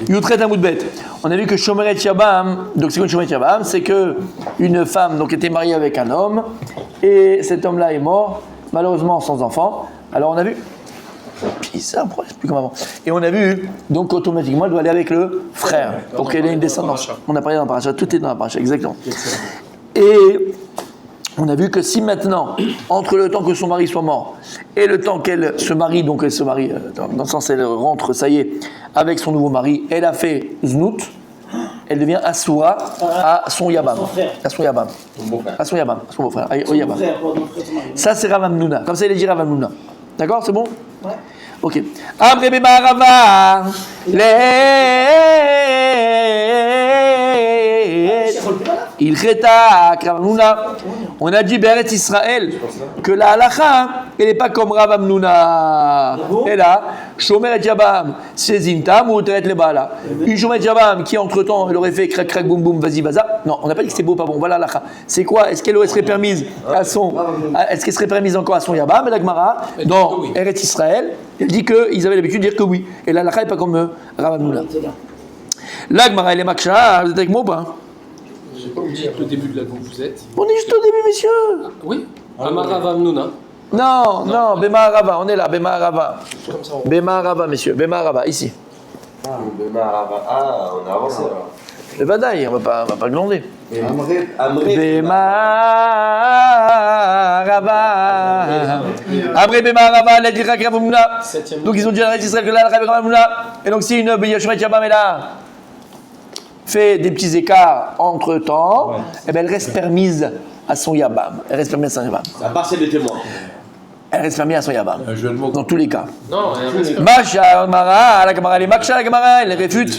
Yutret Amoudbet. On a vu que Shomeret Yabam, donc c'est quoi Shomeret Yabam? C'est que une femme donc était mariée avec un homme et cet homme-là est mort, malheureusement sans enfant. Alors on a vu. Bizarre, pourquoi c'est plus comme avant? Et on a vu, donc automatiquement, elle doit aller avec le frère pour qu'elle ait une descendance. On a parlé dans la paracha, tout est dans la paracha, exactement. Et on a vu que si maintenant, entre le temps que son mari soit mort et le temps qu'elle se marie, donc elle se marie, dans le sens elle rentre, ça y est, avec son nouveau mari, elle a fait Znout, elle devient Assoura à son Yabam. À son Yabam. À son Yabam, à son beau-frère, au Yabam. Ça c'est Rav Hamnouna, comme ça il est dit Rav Hamnouna. D'accord, c'est bon? Ouais. Ok. Amre bemarava il cheta Rav Hamnouna. On a dit Beret Israël que la halacha, elle n'est pas comme Rav Hamnouna. Et là, Shomeret Yabam, c'est Zintam ou Teret le Baala. Une Shomeret Yabam qui entre-temps, elle aurait fait crac crac boum boum, vas-y vaza. Non, on n'a pas dit que c'était beau, pas bon. Voilà la halacha. C'est quoi? Est-ce qu'elle serait permise à son, est-ce qu'elle serait permise encore à son Yabam? Et la Gemara, dans Eretz Israël, elle dit qu'ils avaient l'habitude de dire que oui. Et la halacha n'est pas comme Rav Hamnouna. La Gemara, elle est maksha, vous êtes avec moi ou pas? J'ai pas oublié le début de la où vous êtes. On est juste au début, messieurs. Ah, oui. Amara Rav Hamnouna. Non, Bemarava, on est là, Bemarava. Bemarava, messieurs, Bemarava, ici. Bemarava, on a avancé alors. Le Vadaï, on va pas glander. Bemarava. Après Bemarava, la dira Rav Hamnouna. Donc ils ont dit à Israël que là, Rav Hamnouna. Et donc si une Yoshumet Yabam est là, fait des petits écarts entre temps, eh ben elle reste permise à son Yabam. Elle reste permise à son Yabam. À part celle des témoins. Elle reste permise à son Yabam. Dans tous les cas. Non, Masha Mara, la Gemara, les Maksha, la Gemara, elle réfute.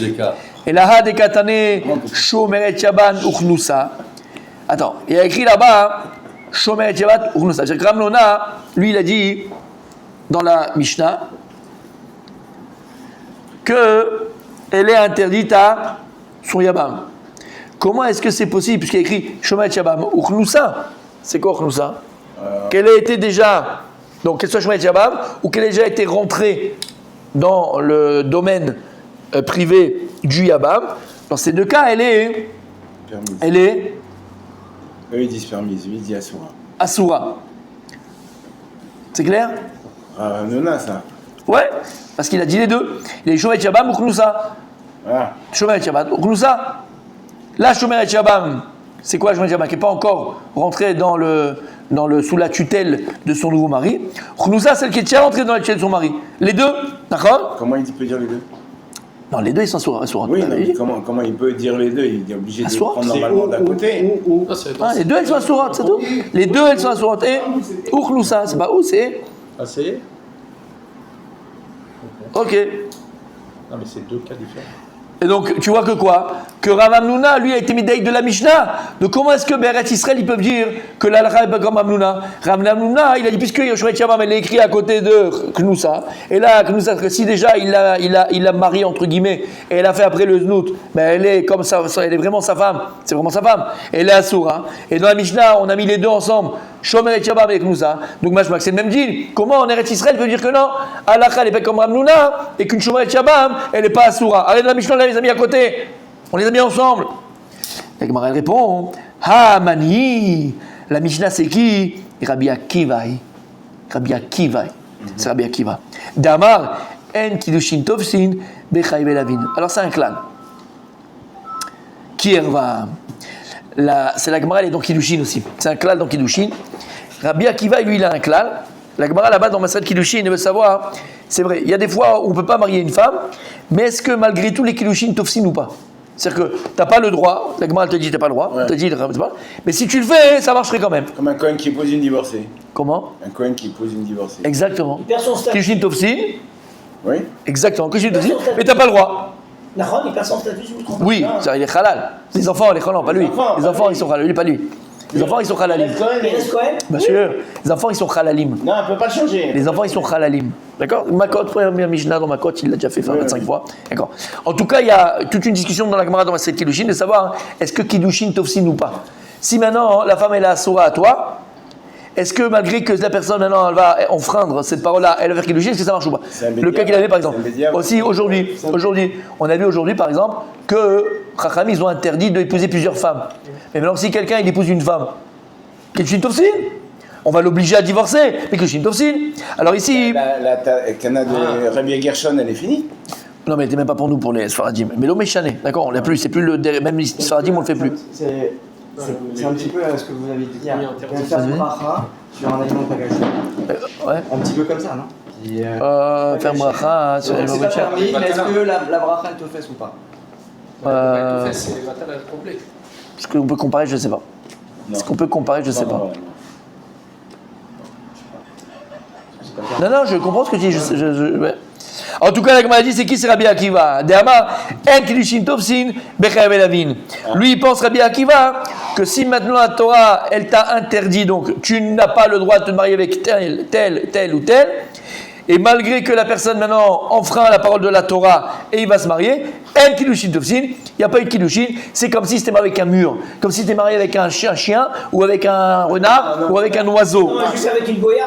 Et la Ha de Katane, Shomeret Yaban Uchnusa. Attends, il y a écrit là-bas, Shomeret Yaban Uchnusa. C'est-à-dire que Rav Hamnouna, lui, il a dit, dans la Mishnah, qu'elle est interdite à son Yabam. Comment est-ce que c'est possible, puisqu'il y a écrit Shomeret Yabam Uchnusa? C'est quoi Uchnusa? Qu'elle ait été déjà, donc qu'elle soit Shomeret Yabam, ou qu'elle ait déjà été rentrée dans le domaine privé du Yabam. Dans ces deux cas, elle est permise. Eux ils disent permise, lui il dit Assoura. Assoura. C'est clair? Non, ça. Ouais, parce qu'il a dit les deux. Il est Shomeret Yabam Uchnusa. Shomeret Yabam Uchnusa. Là, Shomeret Yabam, c'est quoi Shomeret Yabam qui n'est pas encore rentré sous la tutelle de son nouveau mari. Uchnusa, celle qui est déjà rentrée dans la tutelle de son mari. Les deux, d'accord? Comment il peut dire les deux? Non, les deux ils sont Assoura. Oui, mais comment il peut dire les deux? Il est obligé de prendre normalement d'un côté. Les deux elles sont Assoura, c'est tout. Les deux elles sont Assoura. Et Uchnusa, c'est pas où, c'est? c'est. Ok. Non, mais c'est deux cas différents. Et donc, tu vois que quoi? Que Rav Hamnouna, lui, a été médaille de la Mishnah. Donc, comment est-ce que Beret Israël, ils peuvent dire que l'Alcha n'est pas comme Hamnouna? Rav Hamnouna, il a dit, puisque Yoshua Yabam, elle est écrit à côté de Knoussa. Et là, Knoussa, si déjà, il l'a marié, entre guillemets, et elle a fait après le Znout, mais elle est comme ça, elle est vraiment sa femme. C'est vraiment sa femme. Elle est Assoura. Et dans la Mishnah, on a mis les deux ensemble. Shomeret Yabam avec Knoussa. Donc, moi, je vois que c'est le même deal. Comment en Eretz Israël peut dire que non? Alcha, elle n'est pas comme Hamnouna, et qu'une Shomeret Yabam, elle n'est pas Assoura. Arrête la Mishnah, là, les amis, à côté. On les a mis ensemble. La Gemara répond, Ha Mani. La Mishnah, c'est qui? Rabbi Akiva. Rabbi Akiva. C'est Rabbi Akiva. Damar, En Kiddushin Tovsin, Bechai Belavin. Alors, c'est un clan. Kierva. C'est la Gemara, elle est dans Kiddushin aussi. C'est un clan dans Kiddushin. Rabbi Akiva, lui, il a un clan. La Gemara, là-bas, dans Maseret Kiddushin, il veut savoir, c'est vrai, il y a des fois où on ne peut pas marier une femme, mais est-ce que malgré tout, les Kiddushin Tovsin ou pas? C'est-à-dire que tu n'as pas le droit, la Gemara te dit que tu n'as pas le droit, te dit, mais si tu le fais, ça marcherait quand même. Comme un Kohen qui épouse une divorcée. Comment? Un Kohen qui épouse une divorcée. Exactement. Kiddushin Tovsin. Oui. Exactement, Kiddushin Tovsin, mais tu n'as pas le droit. Nahon, il perd son statut, je me trompe. Oui, il est halal. Les enfants, pas lui. Les enfants, ils sont halal, lui, pas lui. Les enfants, ils sont halalim. Il reste Cohen? Bien sûr. Les enfants, ils sont halalim. Non, on ne peut pas changer. Les enfants, ils sont halalim. D'accord? Makot, première Mishnah dans Makot, il l'a déjà fait 25 fois. D'accord. En tout cas, il y a toute une discussion dans la Gemara dans la Maseret Kiddushin de savoir est-ce que Kiddushin Tovsin ou pas. Si maintenant, la femme, elle est Assoura à toi, est-ce que malgré que la personne maintenant elle va enfreindre cette parole-là, elle va faire Kiddushin, est-ce que ça marche ou pas? Le cas qu'il avait par exemple. Aussi aujourd'hui, on a vu aujourd'hui par exemple que Chacham ils ont interdit d'épouser plusieurs femmes. Mais maintenant si quelqu'un il épouse une femme, Kiddushin Tovsin, on va l'obliger à divorcer, mais Kiddushin Tovsin. Alors ici. La cana de Rabbi Gershon, elle est finie. Non mais elle n'était même pas pour nous, pour les Sfaradim. Mais l'homme est chané, d'accord, on l'a plus, c'est plus le même les Sfaradim, on le fait plus. C'est un petit peu ce que vous avez dit hier. Faire du bracha sur un aliment pas gâché. Ouais. Un petit peu comme ça, non? Faire bracha sur c'est pas permis, mais est-ce que la bracha elle te fait ou pas? C'est Vatal complet. Ce qu'on peut comparer, je ne sais pas. Ce qu'on peut comparer, je ne sais pas. Non, je comprends ce que tu dis. Ouais. En tout cas, la Gemara dit, c'est qui? C'est Rabbi Akiva. De'amar, en Kiddushin Tovsin, bechayav elavin. Lui, il pense, Rabbi Akiva, que si maintenant la Torah, elle t'a interdit, donc tu n'as pas le droit de te marier avec tel ou tel, et malgré que la personne maintenant enfreint la parole de la Torah et il va se marier, en Kiddushin Tovsin, il n'y a pas eu de Kiddushin, c'est comme si c'était marié avec un mur, comme si c'était marié avec un chien, ou avec un renard, ou avec un oiseau. Non, juste avec une goya.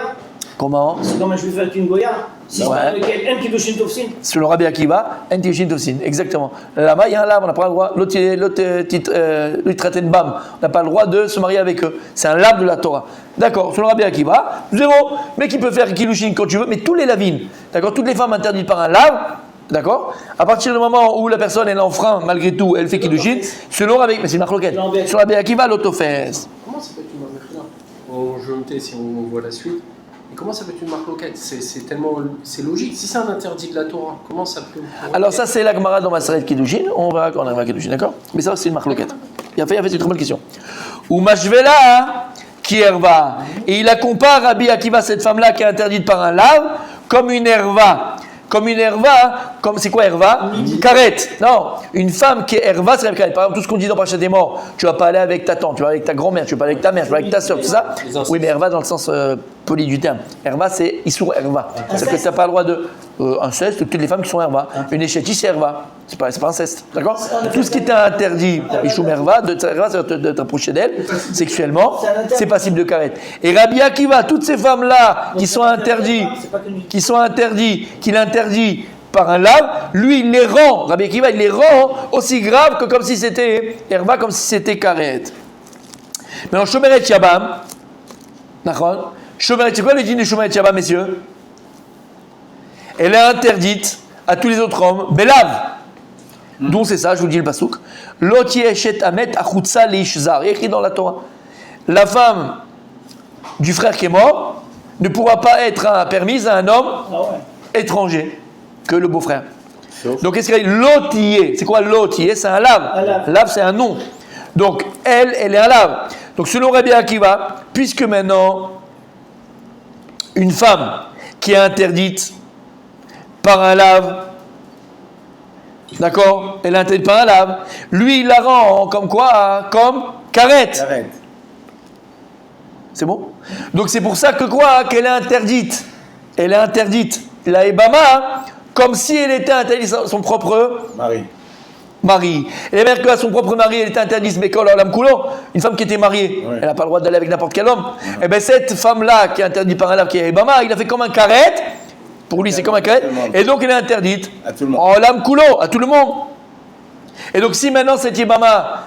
Comment? C'est comme un juif avec une goya. Si Ouais. avec un Kiddushin Tovsin. Selon Rabbi Akiva, en Kiddushin Tovsin, exactement. Là-bas, il y a un lave, on n'a pas le droit. L'autre, il traitait de bam. On n'a pas le droit de se marier avec eux. C'est un lave de la Torah. D'accord, selon Rabbi Akiva, zéro. Mais qui peut faire Kiddushin quand tu veux, mais tous les lavines. D'accord, toutes les femmes interdites par un lave. D'accord. À partir du moment où la personne elle enfreint, malgré tout, elle fait Kiddushin, selon Rabbi, mais c'est une marloquette. Sur Rabbi Akiva, l'autofesse. Comment ça peut être une marloquette? On jetait si on voit la suite. Et comment ça peut être une marloquette? C'est tellement, c'est logique. Si c'est un interdit de la Torah, comment ça peut? Alors ça c'est la Gemara dans Maseret Kiddushin. On verra quand on arrivera à Kiddushin, d'accord? Mais ça c'est une marloquette. Il a fait c'est une très bonne question. Ou Mashvela qui erva. Et il la compare Rabbi Akiva, cette femme-là qui est interdite par un lave, comme une erva. Comme une erva, comme c'est quoi erva? Karet. Non, une femme qui est erva, c'est karet. Par exemple, tout ce qu'on dit dans Parashat des morts, tu vas pas aller avec ta tante, tu vas aller avec ta grand-mère, tu vas pas aller avec ta mère, tu vas aller avec ta soeur, tout ça. Oui, mais erva dans le sens poli du terme. Erva, c'est issour erva. C'est-à-dire que tu n'as pas le droit de inceste, toutes les femmes qui sont erva. Une échétie, c'est erva. C'est pas inceste, d'accord? Tout ce qui était interdit, ishoum erva, de t'approcher d'elle sexuellement, c'est passible de karet. Et Rabbi Akiva, toutes ces femmes-là qui sont interdites, qu'il interdit par un lave, lui il les rend, Rabbi Akiva il les rend aussi graves que comme si c'était erva, comme si c'était karet. Maintenant, Shomeret Yabam, d'accord? Shomeret, c'est quoi le dîne de Shomeret Yabam, messieurs? Elle est interdite à tous les autres hommes, Belav. D'où c'est ça, je vous dis le pasouk. Lot yeshet amet achutza leishzar. Il y a écrit dans la Torah. La femme du frère qui est mort ne pourra pas être permise à un homme étranger que le beau-frère. Donc qu'est-ce qu'il y a? Lotier. C'est quoi lotier? C'est un lave. Lave, c'est un nom. Donc elle est un lave. Donc selon Rabbi Akiva, puisque maintenant une femme qui est interdite par un lave, d'accord, elle est interdite par un lave, lui il la rend comme quoi? Comme karet. C'est bon? Donc c'est pour ça que quoi? Qu'elle est interdite. Elle est interdite. La Ebama, comme si elle était interdite à son propre mari. Et la mère que à son propre mari, elle était interdite, mais quand l'âme coulant, une femme qui était mariée, elle n'a pas le droit d'aller avec n'importe quel homme. Et bien cette femme-là qui est interdite par un lave, qui est Ebama, il a fait comme un karet. Pour lui, c'est comme un karet. Et donc elle est interdite. À tout le monde. En l'âme coulant, à tout le monde. Et donc si maintenant cette Ebama,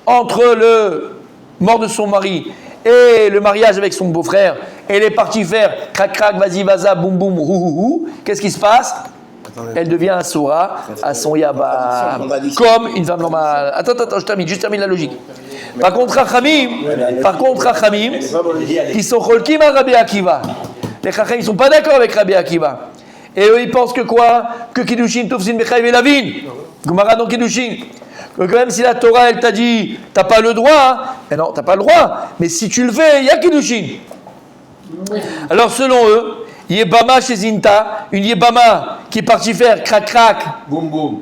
entre le mort de son mari et le mariage avec son beau-frère, elle est partie faire crac crac, vas-y, vaza, boum boum, hou, qu'est-ce qui se passe? Elle devient un soura à son yaba, comme une femme normale. Attends, je termine la logique. Par contre, Rachamim, qui sont cholkim à Rabbi Akiva. Les Rachamim, ils ne sont pas d'accord avec Rabbi Akiva. Et eux, ils pensent que quoi? Que Kiddushin, Tovsin, Bechayav et Lavin. Gemara dans Kiddushin. Que quand même si la Torah, elle t'a dit, t'as pas le droit, hein. Mais non, t'as pas le droit. Mais si tu le fais, il y a Kiddushin. Alors selon eux, Yebama chez Zinta, une Yebama qui est partie faire crac-crac, boum-boum,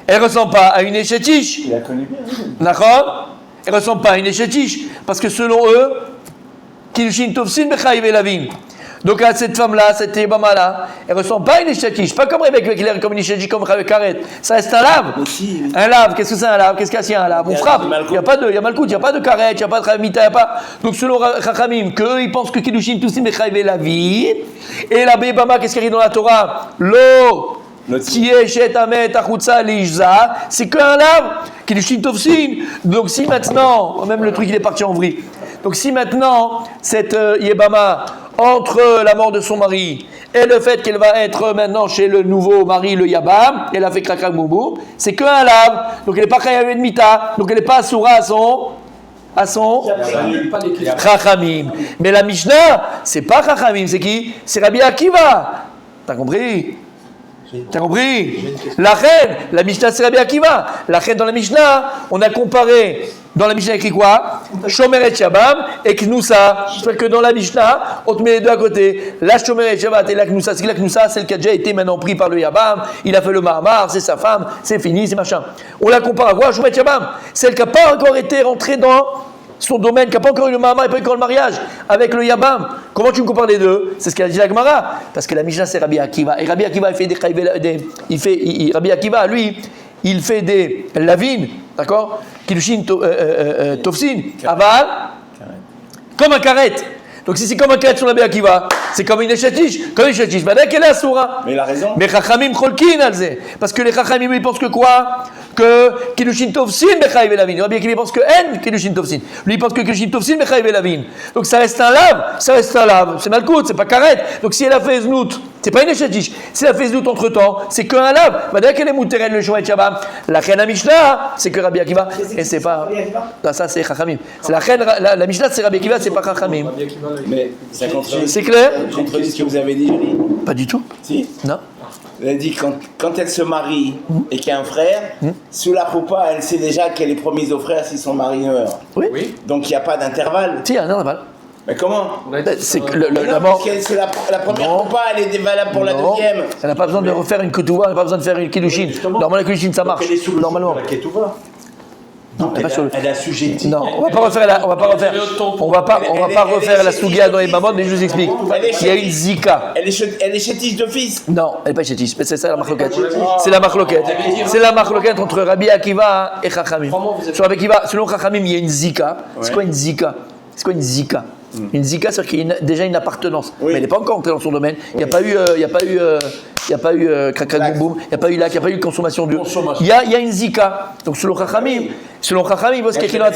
elle ne ressemble pas à une échetiche. Il la connaît bien. D'accord? Elle ne ressemble pas à une échetiche. Parce que selon eux, Kiddushin Tovsin Bechayav et Lavin. Donc cette femme-là, cette Yébama-là, elle ne ressemble pas à une Ishatish. Pas comme Rebecca, comme une Ishatish, comme Karet. Ça reste un lave. Un lave, qu'est-ce que c'est un lave? Qu'est-ce qu'il y a un lave? On frappe. Il n'y a pas de Malkout, il n'y a pas de Karet, il n'y a pas de Ramita, il n'y a pas. Donc selon Chachamim, qu'eux, ils pensent que Kiddushin, tout Mechaïve la vie. Et la Yébama, qu'est-ce qu'il y a dans la Torah? L'eau. Qui est chez Tamet, Achutza, Lishza, c'est qu'un lave, Kiddushin Tovsin. Donc si maintenant, même le truc il est parti en vrille. Donc si maintenant, cette Yébama, entre la mort de son mari et le fait qu'elle va être maintenant chez le nouveau mari, le Yabam, elle a fait Krakak Boubou, c'est qu'un lave. Donc elle n'est pas Chayav de Mita, donc elle n'est pas Asura à son Chachamim. Mais la Mishnah, c'est pas Chachamim, c'est qui? C'est Rabbi Akiva. T'as compris? T'as compris? La reine, la Mishnah c'est Rabbi Akiva. La reine dans la Mishnah, on a comparé, dans la Mishnah écrit quoi? Shomer et Shabam et Knoussa. C'est-à-dire que dans la Mishnah, on te met les deux à côté. La Shomer et Shabbat et la Knoussa. C'est que la Knoussa, c'est le qui a déjà été maintenant pris par le Yabam. Il a fait le Mahamar, c'est sa femme, c'est fini, c'est machin. On la compare à quoi? Shomer et Shabam. Celle qui n'a pas encore été rentrée dans son domaine, qui n'a pas encore eu le Mahamar et pas encore le mariage avec le Yabam. Comment tu me compares les deux? C'est ce qu'a dit la Gemara. Parce que la Mishnah c'est Rabbi Akiva. Et Rabbi Akiva, il fait Rabbi Akiva, lui, il fait des lavines, d'accord? Kiddushin Tovsin, aval, comme un karet. Donc si c'est comme un karet sur Rabbi Akiva, c'est comme une échatiche. Comme une échatiche, ben qu'elle est assoura. Mais il a raison. Mais Chachamim cholkin alze. Parce que les Chachamim, ils pensent que quoi? Que Kiddushin Tovsin Mechaïv Elavin. Rabbi Akiva pense que En Kiddushin Tovsin. Lui il pense que Kiddushin Tovsin Mechaïv Elavin. Donc ça reste un lave, ça reste un lave. C'est Malkout, c'est pas karet. Donc si elle a fait znout, c'est pas une échatiche. Si elle a fait znout entre temps, c'est qu'un lave. Ben qu'elle est mouteren le Shomer Shabam. La reine Mishnah, c'est que Rabbi Akiva. Et c'est pas. Non, ça c'est Chachamim. C'est la reine, la Mishnah c'est Rabbi Akiva, c'est pas Chachamim. Mais ça contredit. C'est clair? Contredit ce que vous avez dit, Julie. Pas du tout. Si. Non. Elle a dit quand elle se marie et qu'il y a un frère, sous la choupa, elle sait déjà qu'elle est promise au frère si son mari meurt. Oui. Donc il n'y a pas d'intervalle. Si, il y a un intervalle. Mais comment? C'est que Mais non, la mort. parce que c'est la première Non. choupa, elle est valable pour la Non. deuxième. Elle n'a pas besoin de refaire une ketouva, elle n'a pas besoin de faire une kiddushin. Normalement, la kiddushin ça marche. Elle est sous le Normalement. joug de la Ketouva. Non, elle est pas sur le- Elle est assujettie. Non, on va pas refaire la sougia dans les mamans, mais je vous explique. Il y a une zika. Elle est chétiche d'office. Non, elle n'est pas chétiche, mais c'est ça la marloquette. C'est la marloquette. C'est la marloquette entre Rabbi Akiva et Chachamim. Sur Rabbi Akiva, selon Chachamim, il y a une zika. C'est quoi une zika? C'est quoi une zika? Une zika, c'est-à-dire qu'il y a déjà une appartenance. Oui. Mais elle n'est pas encore entrée dans son domaine. Il n'y a pas eu crac boum, il n'y a pas eu lac, il n'y a pas eu consommation d'eau. Il y a une zika. Donc selon Chachamim, il faut ce qu'il y a écrit dans la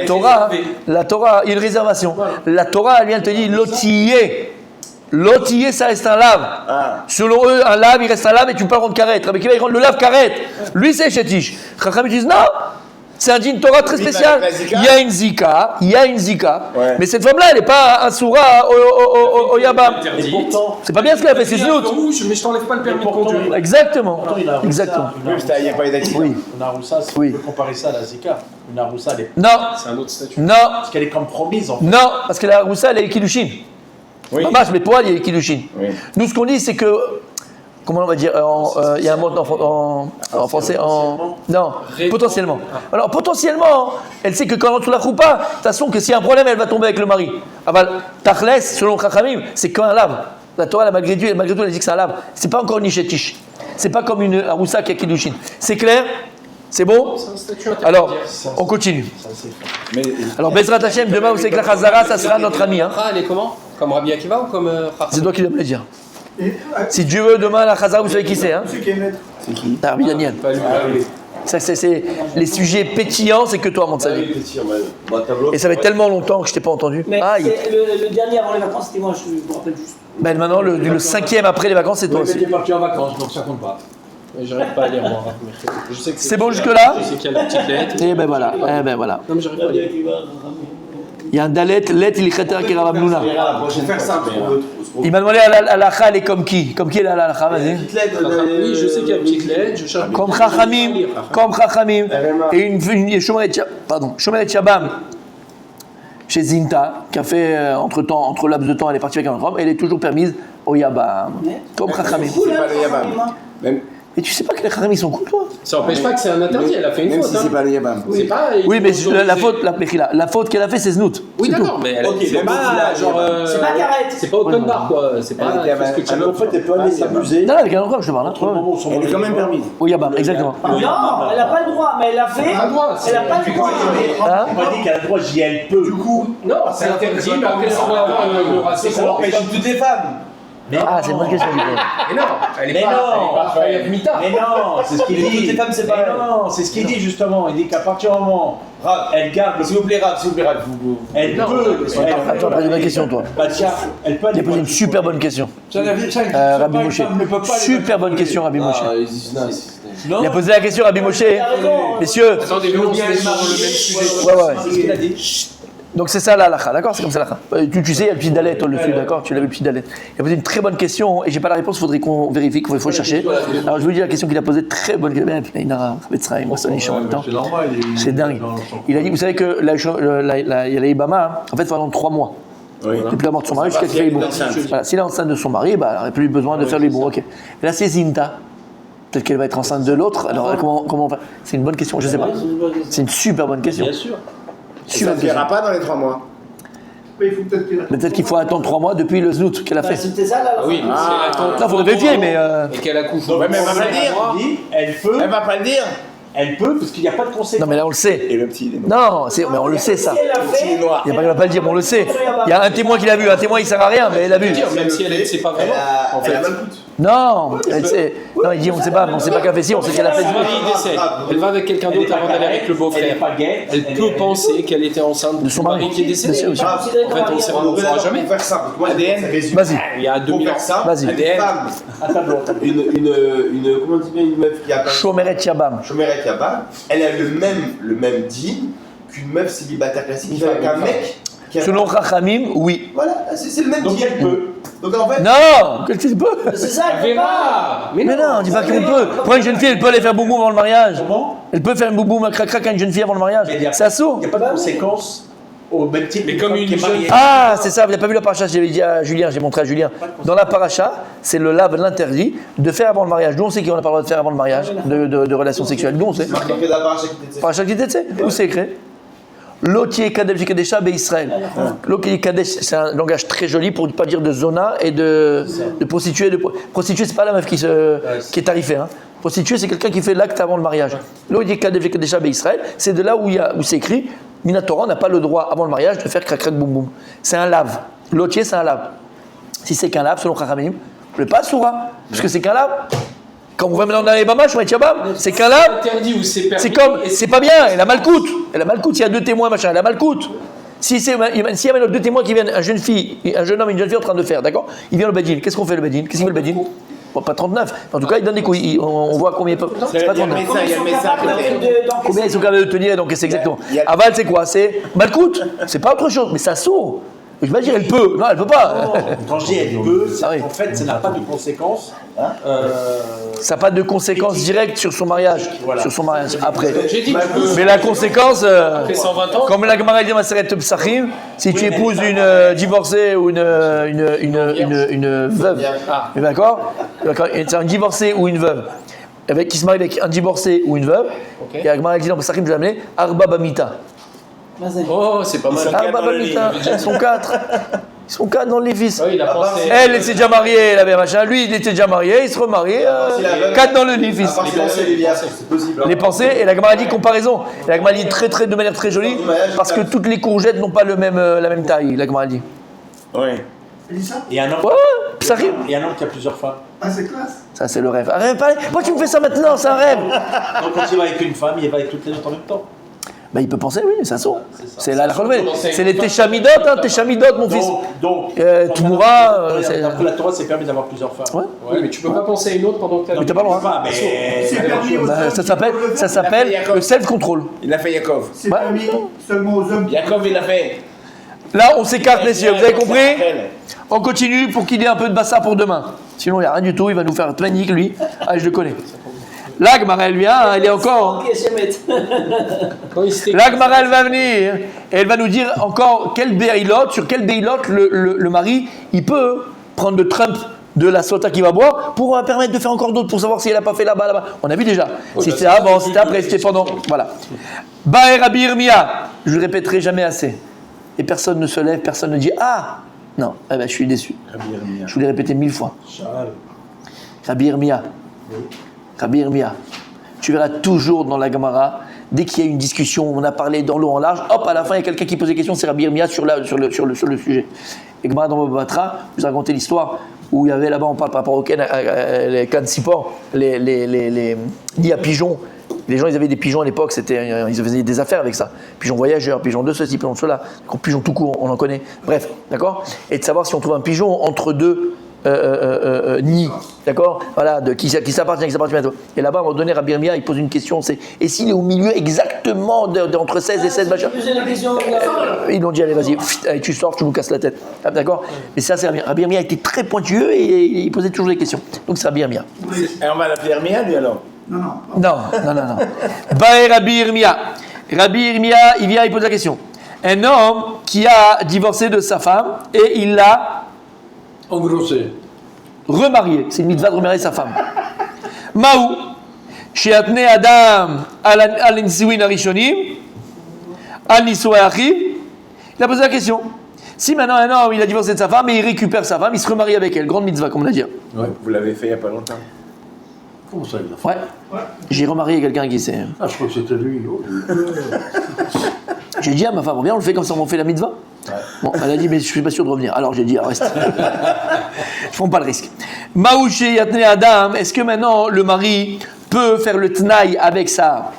Torah. La Torah, il y a une réservation. La Torah, elle vient te dire l'otillé. L'otillé, ça reste un lave. Selon eux, un lave, il reste un lave et tu peux pas rendre carrette. Rabbi Akiva, il rend le lave carrette. Lui, c'est chétiche. Chachamim disent non. C'est un djinn Torah très spécial. Il y a une zika, Ouais. mais cette femme-là, elle n'est pas un soura au Yabam. Et pourtant, C'est pas bien ce qu'elle a fait, c'est znout. Mais je t'enlève pas le permis de conduire. Exactement. il a Exactement. Il n'y a pas eu d'accident. Oui. Une aroussa, si Oui. on peut comparer ça à la Zika. Une aroussa, elle est... Non, C'est un autre statut. non, Parce qu'elle est comme promise, en fait. non, parce que la roussa, elle est Kiddushin. Oui. Mamash, mais pour elle, il y a Kiddushin. Oui. Nous, ce qu'on dit, c'est que. Comment on va dire il y a un mot en français. Non, potentiellement. Alors, potentiellement, elle sait que quand on la trouve pas, de toute façon, que s'il y a un problème, elle va tomber avec le mari. Aval, Tachles, selon Chachamim, c'est qu'un lave. La Torah, malgré tout, elle dit que c'est un lave. C'est pas encore une nichétiche. C'est pas comme une aroussa qui a Kiddushin. C'est clair? C'est bon? C'est un statut intermédiaire. Alors, on continue. Mais Alors, Bezrat Hashem, demain, vous savez que la Chazara, ça sera notre ami. Hein. Elle est comment? Comme Rabbi Akiva ou comme C'est toi qui dois me le dire. Si Dieu veut, demain, la Chazara, vous savez qui c'est. Hein? c'est qui? Rabbi Daniel. Ça, c'est les sujets pétillants, c'est que toi, mon salut. Et ça fait tellement longtemps que je t'ai pas entendu. Mais Aïe. c'est le dernier avant les vacances, c'était moi, je me rappelle juste. Ben maintenant, le cinquième après les vacances, c'est toi aussi. parti en vacances, donc ça compte pas. J'arrive pas à lire moi. Je sais que C'est bon jusque-là? Je sais qu'il y a la petite lettre. Eh ben voilà, eh ben voilà. Non mais j'arrive pas à lire. Il y a un dalet, let, il est crétin qui est Rav Hamnouna. Faire simple. Il m'a demandé à la elle est comme qui? Comme qui est la lacha, vas-y. Oui, je sais qu'il y a la petite lettre. Je cherche. Comme Chachamim. Et une Shomer et Shabam chez Zinta, qui a fait entre laps de temps, elle est partie avec un autre homme, elle est toujours permise au Yabam. Comme Chachamim. C'est pas le Yabam. Même Et tu sais pas que les Kharam ils sont cool, toi? Ça n'empêche pas que c'est un interdit, elle a fait une Même faute. si c'est pas le Yabam. C'est pas. Oui, mais ils ont la autorisé- faute, la faute qu'elle a fait, c'est Znout. Oui, C'est d'accord, tout. mais elle, Ok, c'est même pas si là, genre. C'est pas carrette. C'est pas open bar, quoi. C'est pas. Elle était tout ce que tu Alors, en fait, elle peut aller s'amuser. Non, avec un endroit, je te parle. Entre le Hein. moment où son Elle est quand même permise. Oui, Yabam, exactement. Non, elle n'a pas le droit, mais elle l'a fait. Elle a pas le droit, Elle n'a pas le droit. Hein? On m'a dit qu'elle a le droit, j'y ai elle peut. Du coup, Non, c'est interdit, mais après, ça va avoir le racisme. ça l'empêche. Comme toutes les femmes. Ah, c'est une bonne question. Mais non, elle est Mais pas. non, Elle est pas Khayat Mita. Mais non, c'est ce qu'il Mais dit. toutes les femmes, c'est Mais pareil. non, c'est ce qu'il dit justement. Il dit qu'à partir du moment où Rav, elle garde le. s'il vous plaît, Rav, s'il vous plaît, Rav. Elle Non, peut. Attends, pose une vraie question, toi. Bah tiens, elle peut Il aller. a posé une super bonne question. Rabbi Rabbi Moshe. Super bonne question, Rabbi Moshe. Ah, it's nice. Il a posé la question, Rabbi Moshe. Messieurs, Attendez, mais on se met sur le même sujet. ouais. C'est ce qu'il a dit. Donc c'est ça la halakha, d'accord? C'est comme ça la halakha. Tu sais, il y a le petit dalet, toi, le dessus, d'accord? Tu l'as vu le petit dalet. Il a posé une très bonne question et j'ai pas la réponse, il faudrait qu'on vérifie, qu'il faut chercher. Alors je vous dis la question qu'il a posée, très bonne question. Il a en même temps. C'est normal. C'est dingue. Il a dit, vous savez que il y a la Ibama, en fait, pendant 3 mois. Oui. Depuis la mort de son mari jusqu'à ce qu'elle est enceinte. Voilà, s'il est enceinte de son mari, bah, elle n'aurait plus besoin de faire les bons. Ok. Et là, c'est Zinta. Peut-être qu'elle va être enceinte de l'autre. Alors, comment on va... C'est une bonne question, je sais pas. C'est une super bonne question. Bien sûr. Ça Super ne question. fera pas dans les 3 mois. Peut-être qu'il faut attendre 3 mois depuis le znout qu'elle a fait. C'était ça, là. Ah oui, donc c'est attendre. Là, faut vérifier, mais. Et qu'elle accouche. Ouais, mais elle va pas le dire. Il dit, elle peut. Elle va pas le dire. Elle peut parce qu'il n'y a pas de conséquences. Non, mais là, on le sait. Et le petit, il est noir. Non, mais on le sait, ça. Si elle l'a Le petit, il est fait. noir. Il n'y a pas le dire, mais on le sait. Il y a un témoin qui l'a vu. Un témoin, il sert à rien, mais elle l'a vu. Même si elle ne sait pas vraiment. En fait, Elle a mal coûté. Non, elle sait. Non, il dit, on ne sait pas, mais on ne sait pas qu'elle a fait si, on sait qu'elle a fait. son mari décède. Elle va avec quelqu'un d'autre avant d'aller avec le Elle n'est beau-frère. pas gay. Elle peut penser qu'elle était enceinte De son mari. qui est décédé. Bien sûr, bien sûr. En fait, on ne saura jamais. Pour faire simple, moi, ADN. Vas-y. Il y a Pour 2000 ans. faire simple, Vas-y. une femme, une, comment on dit bien, une meuf qui a pas Shomeret Yabam. Chomeret Yabam, elle a le même djinn qu'une meuf célibataire classique qui fait qu'un mec qui a... Selon Rachamim, oui. Voilà, c'est le même Donc djinn. elle peut. Donc en fait, Non, qu'est-ce que tu peux? C'est ça, elle peut pas. Vera. Mais non, on dit pas qu'elle peut. Pour une jeune fille, elle peut aller faire boum boum avant le mariage. Comment? Elle peut faire une boum boum, un crac crac à une jeune fille avant le mariage. Mais il y a- C'est assaut. Il n'y a pas de conséquences au même titre. Mais comme femme une qui est mariée. jeune- Ah, c'est ça, vous n'avez pas vu la paracha, j'avais dit à Julien, j'ai montré à Julien. Dans la paracha, c'est le lave l'interdit de faire avant le mariage. D'où on sait qu'on n'a pas le droit de faire avant le mariage, de relations sexuelles. D'où on sait. c'est marqué que d'abord à chaque tête. Paracha qui était, tu sais, où c'est écrit? L'otier Kadesh Kadesha Be Israël. L'otier Kadesh, c'est un langage très joli pour ne pas dire de zona et de prostituée. Prostituée, c'est pas la meuf qui est tarifée. Hein. Prostituée, c'est quelqu'un qui fait l'acte avant le mariage. L'otier Kadesh Kadesha Be Israël, c'est de là où c'est écrit Minatora n'a pas le droit avant le mariage de faire crac crac boum boum. C'est un lave. L'otier, c'est un lave. Si c'est qu'un lave, selon Chachamim, le pas soura, parce que c'est qu'un lave. Quand on va maintenant dans les Bama, je c'est qu'un lave. Interdit ou c'est permis. C'est comme, c'est pas bien, elle a mal coûte. Elle a mal coûte, il y a 2 témoins, machin, elle a mal coûte. S'il y a maintenant 2 témoins qui viennent, un jeune homme et une jeune fille en train de faire, d'accord? Il vient au Bedin. Qu'est-ce qu'on fait le Bedin? Qu'est-ce qu'il fait le Bedin? Bon, pas 39. En tout cas, il donne des couilles. On voit combien ils peuvent. C'est pas Il y a le 39. médecin, il y a le médecin à côté. Combien ils sont capables de tenir, donc c'est exactement. Il y a- Aval, c'est quoi? C'est mal coûte. C'est pas autre chose, mais ça saut. Je vais pas dire elle peut. Non, elle peut pas. Quand je dis elle peut, Ah oui. en fait, ça n'a pas de conséquences. Ça n'a pas de conséquences directes sur son mariage. Voilà. Sur son mariage après. J'ai dit que tu peux. Mais la conséquence. Après 120 ans. Comme la Gemara dit dans Maseret Psachim, si tu épouses une divorcée ou une veuve, Ah. d'accord? C'est un divorcé ou une veuve, qui se marie avec un divorcé ou une veuve, Ok. et la Gemara dit dans Psachim, je vais l'amener, Arba Bamita. Oh, c'est pas mal. Arba Bamita, ils sont 4. Ils sont 4 dans les fils. Oui, il a pensé. Elle s'est déjà mariée, elle avait machin. Lui, il était déjà marié, il se remarie. 4 dans le lit, fils. À part si la veuve, il y a, c'est possible. Les pensées, et la Gemara dit comparaison. Et la Gemara dit de manière très jolie, parce que toutes les courgettes n'ont pas la même taille, la Gemara dit. Oui. Et un homme, Ouais, Psachim. et un homme qui a plusieurs femmes. Ça, c'est le rêve. Arrête, parlez. Pourquoi tu me fais ça maintenant? C'est un rêve. Donc quand il va avec une femme, il va avec toutes les autres en même temps. Bah, il peut penser, oui, ça sort. C'est la ça. C'est les Téchamidot, hein, Téchamidot, mon fils. Donc Toumura, c'est. après la Torah, c'est permis d'avoir plusieurs femmes. Ouais. Oui, mais tu peux pas penser à une autre pendant que t'as. Mais t'as pas le droit. Pas, mais Bah, ça s'appelle le self-control. Il a fait Yaakov. C'est permis seulement aux hommes. Yaakov, il a fait. Là, on s'écarte, messieurs, vous avez compris? On continue pour qu'il ait un peu de bassa pour demain. Sinon, il n'y a rien du tout, il va nous faire panique, lui. Ah, je le connais. Là, Gemara, elle vient, elle est encore. Quand il s'était. Là, Gemara, elle va venir et elle va nous dire encore sur quel béilot le mari, il peut prendre de Trump de la sota qui va boire pour permettre de faire encore d'autres, pour savoir si elle n'a pas fait là-bas. On a vu déjà. C'était avant, c'était après, c'était pendant. Voilà. Baer Rabbi Yirmiyah, je ne le répéterai jamais assez. Et personne ne se lève, personne ne dit ah non, eh ben, je suis déçu. Je vous l'ai répété 1000 fois. Rabbi Yirmiyah. Rabbi Yirmiyah. Tu verras toujours dans la Gemara, dès qu'il y a une discussion, on a parlé dans l'eau en large, hop, à la fin, il y a quelqu'un qui pose des questions, c'est Rabbi Yirmiyah sur le sujet. Et Gemara dans Baba Batra, je vous ai raconté l'histoire où il y avait là-bas, on parle par rapport aux les cannes sipor, les nids à pigeons. Les gens, ils avaient des pigeons à l'époque, ils faisaient des affaires avec ça. Pigeons voyageurs, pigeons de ceci, pigeons de cela, pigeons tout court, on en connaît. Bref, d'accord. Et de savoir si on trouve un pigeon entre deux nids, d'accord, voilà, qui s'appartient, qui s'appartient à toi. Et là-bas, à un moment donné, Rabbi Yirmiyah, il pose une question, c'est et s'il est au milieu exactement entre 16 et 16 machin. Ils l'ont dit, allez, vas-y, allez, tu sors, tu nous casses la tête. Ah, d'accord. Et ça, c'est Rabbi Yirmiyah était très pointueux et il posait toujours des questions. Donc c'est Rabbi Yirmiyah. Et on va l'appeler Yirmiyah, lui alors? Non. Baer Rabbi Yirmiyah. Rabbi Yirmiyah, il vient, il pose la question. Un homme qui a divorcé de sa femme et il l'a Engrossé. remarié. C'est une mitzvah de remarier sa femme. Maou, she'atne Adam al nisuin arishonim, al nisui achiv. Il a posé la question. Si maintenant un homme il a divorcé de sa femme et il récupère sa femme, il se remarie avec elle. Grande mitzvah, comme on l'a dit. Ouais, vous l'avez fait il n'y a pas longtemps. Comment ça, il l'a fait? Ouais. J'ai remarié quelqu'un qui sait. Ah, je crois que c'était lui. Oh. J'ai dit à ma femme, viens, on le fait comme ça, on fait la mitzvah. Bon, elle a dit, mais je suis pas sûr de revenir. Alors j'ai dit, reste. Ils font pas le risque. Maouché Yatne Adam, est-ce que maintenant le mari peut faire le tnaï avec sa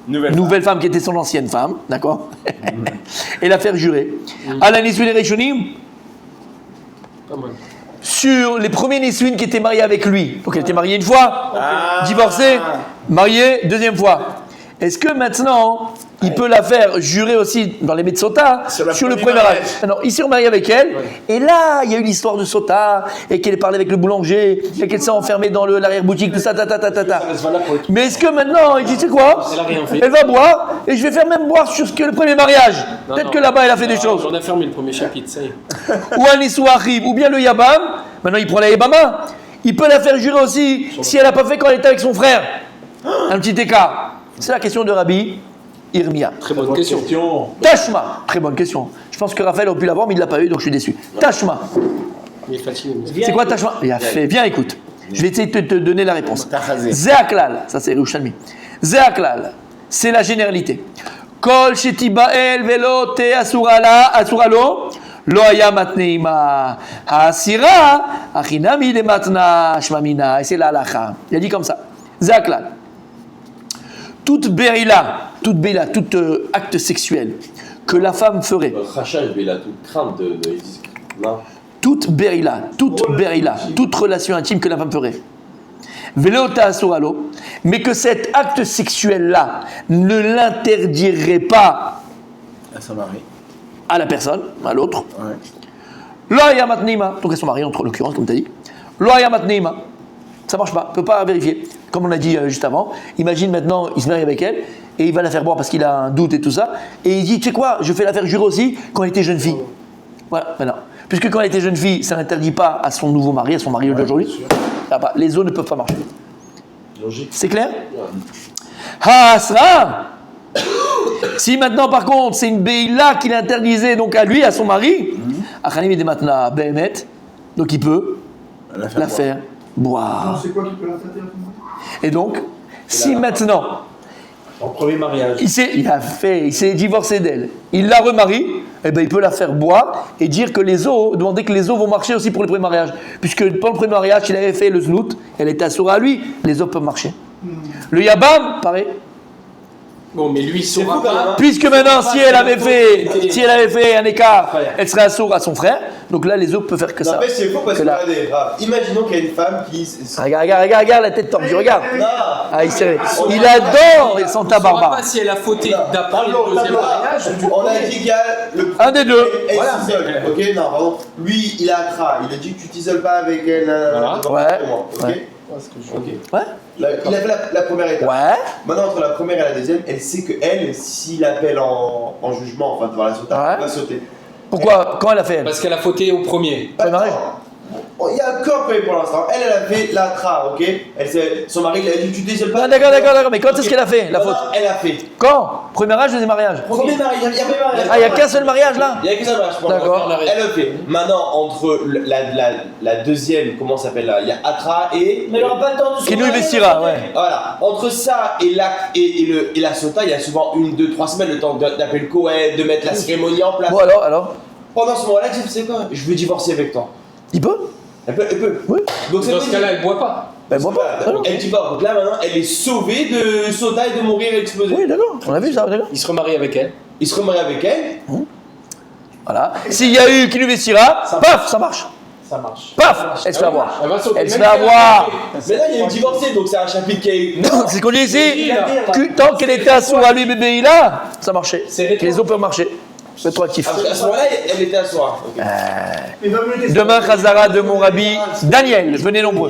nouvelle femme qui était son ancienne femme, d'accord, et la faire jurer Ala Nisuin Rishonim, Pas mal. sur les premiers Nisuin qui étaient mariés avec lui. Donc elle était mariée une fois, divorcée, mariée deuxième fois. Est-ce que maintenant, il peut la faire jurer aussi dans les Metsota sur le premier mariage? Non, il s'est remarié avec elle, et là, il y a eu l'histoire de Sota, et qu'elle parlait avec le boulanger, et qu'elle s'est enfermée dans l'arrière-boutique, tout ça, Mais est-ce que maintenant, il dit, tu sais quoi? Elle a rien fait. Elle va boire, et je vais faire même boire sur le premier mariage. Peut-être que là-bas, elle a fait des choses. On a fermé le premier chapitre, ça y est. Ou Anisou arrive, ou bien le Yabam, maintenant il prend la Yabama, il peut la faire jurer aussi si elle n'a pas fait quand elle était avec son frère. Un petit écart. C'est la question de Rabbi Yirmiyah. Très bonne question. Tashma, très bonne question. Je pense que Raphaël aurait pu l'avoir, mais il ne l'a pas eu, donc je suis déçu. Tashma. Il est fatigué. C'est quoi Tashma? Il a fait, viens, écoute. Je vais essayer de te donner la réponse. Zeaklal, ça c'est Yerushalmi. Zeaklal, c'est la généralité. Kol shetibael velo te asuralo. Lo haya matneima asira achinami de matna shmamina. Et c'est la halacha. Il a dit comme ça. Zeaklal. Toute berila, tout acte sexuel que la femme ferait. Rachel, il a toute crainte de non. Toute berila, toute relation intime que la femme ferait. Velota asuralo, mais que cet acte sexuel-là ne l'interdirait pas À son mari. à la personne, à l'autre. Ouais. Loaya matneima, donc à son mari en l'occurrence, comme tu as dit. Loaya matneima, ça marche pas, on peut pas vérifier. Comme on a dit juste avant, imagine maintenant, il se marie avec elle et il va la faire boire parce qu'il a un doute et tout ça. Et il dit, tu sais quoi, je fais la faire jurer aussi quand elle était jeune fille. Voilà, maintenant. Puisque quand elle était jeune fille, ça n'interdit pas à son nouveau mari, à son mari d'aujourd'hui. Les eaux ne peuvent pas marcher. Logique. C'est clair? Hasra. Si maintenant, par contre, c'est une Beïla qui l'interdisait donc à lui, à son mari, Achanim de Matna Behemet, donc il peut la faire boire. C'est quoi qui peut l'interdire? Et donc, si maintenant, En premier mariage. il s'est divorcé d'elle, il la remarie, eh ben, il peut la faire boire et dire que les eaux, demander que les eaux vont marcher aussi pour le premier mariage. Puisque pendant le premier mariage, il avait fait le znout, elle était assurée à lui, les eaux peuvent marcher. Le Yabam, pareil. Bon, mais lui, il saura pas. Puisque maintenant, si elle avait fait un écart, elle serait assourde à son frère. Donc là, les autres peuvent faire que ça. Non, mais c'est faux parce que là. regardez, imaginons qu'il y a une femme qui. Regarde la tête tordue, regarde. Non. Ah, il adore Santa On saura Barbara. pas si elle a fauté d'après le deuxième mariage. On a dit qu'il y a le. Un des deux. Elle Voilà. s'isole, ok? Non, pardon. Lui, il a Akra. Il a dit que tu t'isoles pas avec elle. Voilà. devant Ouais. moi, ok? Ouais. Ok. Ouais. Il a fait la première étape. Ouais. Maintenant, entre la première et la deuxième, elle sait que elle, s'il appelle en jugement, enfin devant la sauta, Ouais. elle va sauter. Pourquoi? Quand elle a fait elle? Parce qu'elle a fauté au premier. Premier mariage. Il y a un corps pour l'instant. Elle a fait la tra, ok. Son mari, il a dit tu décèles pas. Ah, d'accord. Mais quand est-ce qu'elle a fait la faute? Elle a fait. Quand? Premier mariage, deuxième mariage? Premier mariage, il y a Ah, il n'y a qu'un seul mariage là? Il y a que ça marche. D'accord. Elle a fait. Maintenant, entre la deuxième, comment ça s'appelle là? Il y a Atra et. Mais il n'aura pas le temps de se Qui nous marier, investira, ouais. Voilà. Entre ça et la sota, il y a souvent 1, 2, 3 semaines le temps d'appeler le Kohen, de mettre la cérémonie en place. Bon, alors? Pendant ce moment-là, tu sais quoi? Je veux divorcer avec toi. Il peut? Elle peut. Oui. Donc Dans ce cas-là, elle boit pas. Ben, moi pas. Ah, non. Elle divorce. Donc là maintenant, elle est sauvée de sota et de mourir explosée. Oui, d'accord. On a vu ça, d'accord. Il se remarie avec elle. Il se remarie avec elle. Voilà. S'il y a eu qui nous investira, paf, ça marche. Ça marche. Paf, elle se fait avoir. Elle va sauter. Elle se Même fait si elle a avoir. fait. Mais là, il y a eu divorcé, donc c'est un chapitre qui est. C'est ce qu'on dit ici. là. Tant qu'elle était à sourd à lui, bébé, il a, ça marchait. C'est rétro. Les autres peuvent marcher. Rétroactif. À ce moment-là, elle était à soi. Il va me laisser- Demain, Khazara de mon rabbi Daniel. Venez nombreux.